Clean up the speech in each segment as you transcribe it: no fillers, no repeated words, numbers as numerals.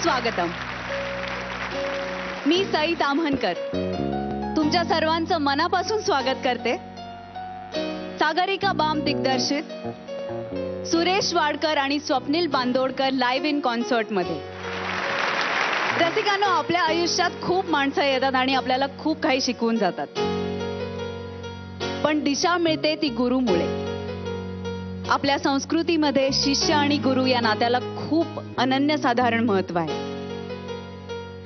सुस्वागतम. मी सई ताम्हनकर तुमच्या सर्वांचं मनापासून स्वागत करते. सागरिका बाम दिग्दर्शित सुरेश वाडकर आणि Swapnil Bandodkar live in concert मध्ये. रसिकांनो, आपल्या आयुष्यात खूप माणसं येतात आणि आपल्याला खूप काही शिकवून जातात, पण दिशा मिळते ती गुरुमुळे. आपल्या संस्कृतीमध्ये शिष्य आणि गुरु या नात्याला खूप अनन्यसाधारण महत्व आहे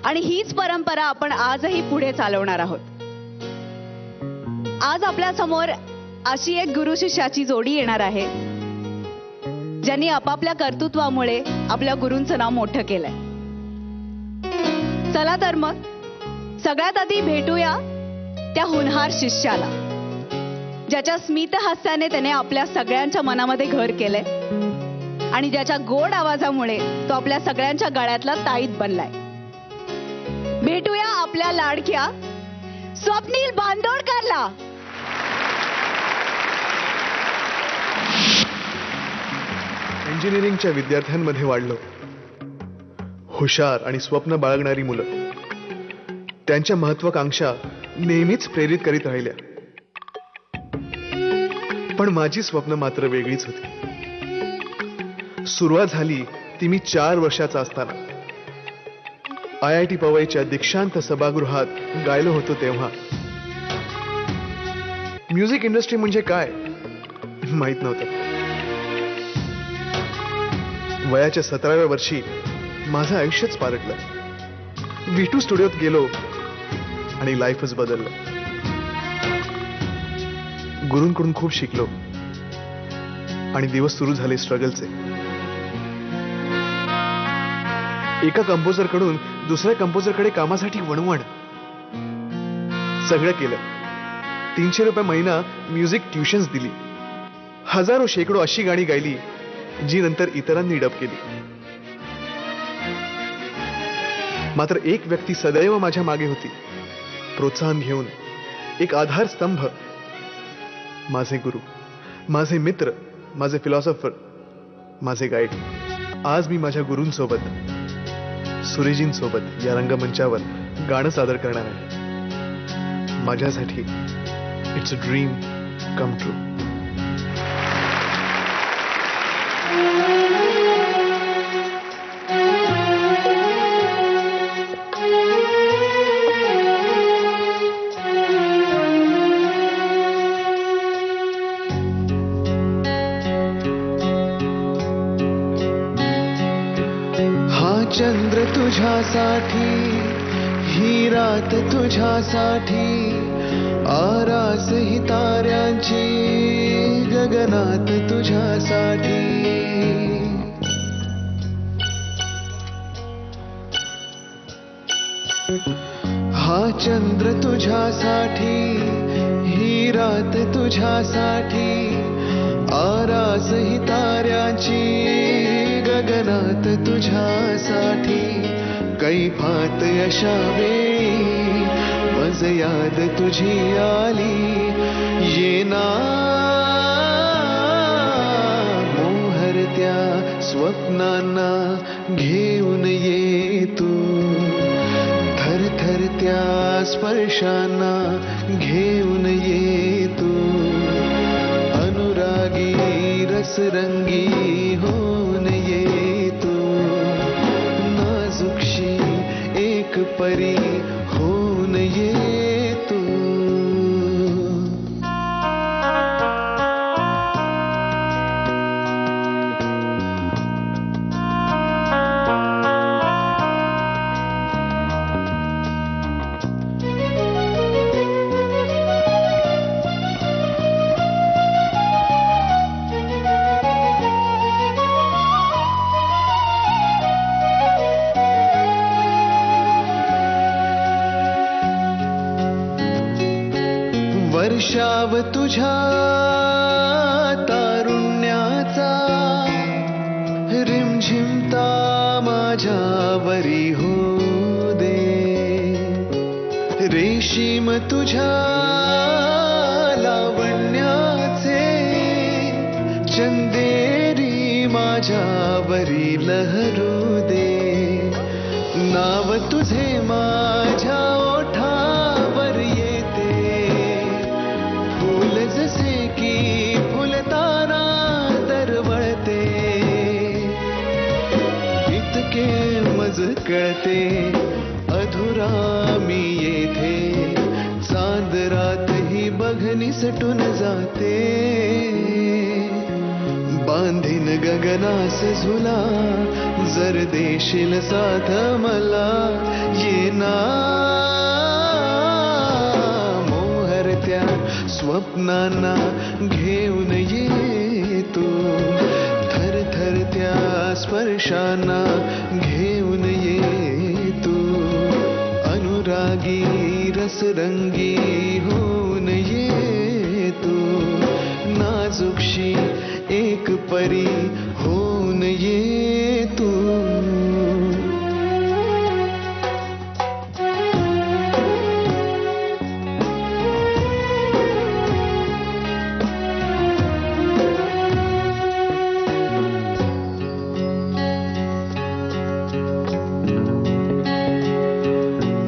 आणि हीच परंपरा आपण आजही पुढे चालवणार आहोत. आज आपल्या समोर अशी एक गुरु शिष्याची जोडी येणार आहे ज्यांनी आपापल्या कर्तृत्वामुळे आपल्या गुरूंचं नाव मोठं केलंय. चला तर मग सगळ्यात आधी भेटूया त्या हुनहार शिष्याला, ज्याच्या स्मित हास्याने त्याने आपल्या सगळ्यांच्या मनामध्ये घर केलंय आणि ज्याच्या गोड आवाजामुळे तो आपल्या सगळ्यांच्या गळ्यातला ताईत बनलाय. भेटूया आपल्या लाडक्या स्वप्नील बांदोडकरला. इंजिनिअरिंगच्या विद्यार्थ्यांमध्ये वाढलो. हुशार आणि स्वप्न बाळगणारी मुलं त्यांच्या महत्वाकांक्षा नेहमीच प्रेरित करीत राहिल्या. पण माझी स्वप्न मात्र वेगळीच होती. सुरुवात झाली ती मी 4 वर्षाचा असताना. IIT पवईच्या दीक्षांत सभागृहात गायलो होतो तेव्हा. म्युझिक इंडस्ट्री म्हणजे काय माहित नव्हतं. वयाच्या 17व्या वर्षी माझं आयुष्यच पालटलं. V2 स्टुडिओत गेलो आणि लाईफच बदललं. गुरूंकडून खूप शिकलो आणि दिवस सुरू झाले स्ट्रगलचे. एका कंपोजर कडून दुसऱ्या कंपोजरकडे कामासाठी वणवण. सगळं केलं. 300 रुपये महिना म्युझिक ट्युशन्स दिली. हजारो शेकडो अशी गाणी गायली जी नंतर इतरांनी डब केली. मात्र एक व्यक्ती सदैव माझ्या मागे होती, प्रोत्साहन घेऊन. एक आधार स्तंभ. माझे गुरु, माझे मित्र, माझे फिलॉसॉफर, माझे गाईड. आज मी माझ्या गुरूंसोबत, सुरेजींसोबत या रंगमंचावर गाणं सादर करणार आहे. माझ्यासाठी it's a dream come true. चंद्र तुझ्यासाठी, ही रात तुझ्यासाठी, आरास ही ताऱ्यांची गगनात तुझ्यासाठी. हा चंद्र तुझ्यासाठी, ही रात तुझ्यासाठी, आरास ही ताऱ्यांची गगनात तुझ्यासाठी. कैफात अशा वेळी मज याद तुझी आली. येना मोहरत्या स्वप्नांना घेऊन ये तू. थरथरत्या स्पर्शांना घेऊन ये तू. अनुरागी रसरंगी होऊन ये तू. नाजुकशी एक परी होऊन ये तू. वर्षाव तुझ्या तारुण्याचा रिमझिमता माझ्यावरी हो दे. रेशीम तुझ्या लावण्याचे चंदेरी माझ्यावरी लहरू दे. नाव तुझे माझ्या ओठावर येते, फूल जसे की फुलताना दरवळते, इतके मज कळते अधुरा मी येथे, चांद रातही बघनी सटून जाते, बांधीन गगनास झुला जर देशील साथ मला, ये ना मोहरत्या स्वप्नांना घेऊन ये तू, थरथरत्या स्पर्शांना घेऊन ये तू, अनुरागी रसरंगी होऊन ये तू, नाजुकशी एक परी होऊन ये तू.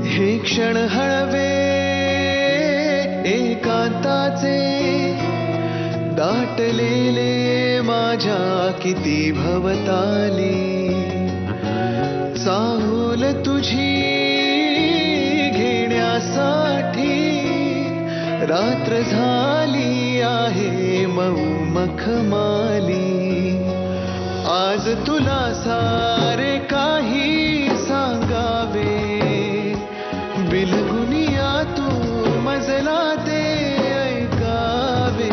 हे क्षण हळवे एकांताचे, दाटलेले माझ्या किती भवताली, चाहूल तुझी घेण्यासाठी रात्र झाली आहे मऊ मखमाली, आज तुला सारे काही सांगावे, बिलगुनिया तू मजला ते ऐकावे,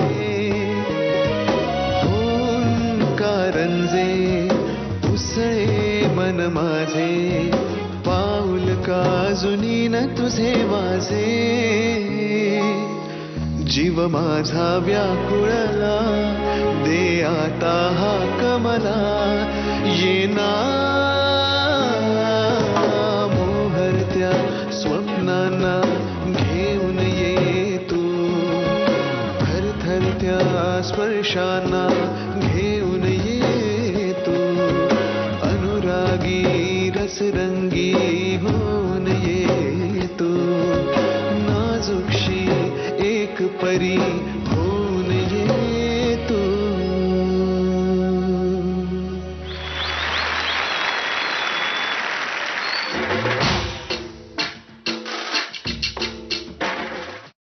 कारंजे उसळे मन माझे, पाऊल काजुनी न तुझे माझे, जीव माझा व्याकुळला दे आता हा कमला, ये ना मोहरत्या स्वप्नांना घेऊन ये तू, थरथरत्या स्पर्शांना घेऊन ये तू, अनुरागी रसरंगी होऊन ये तू, नाजुकशी एक परी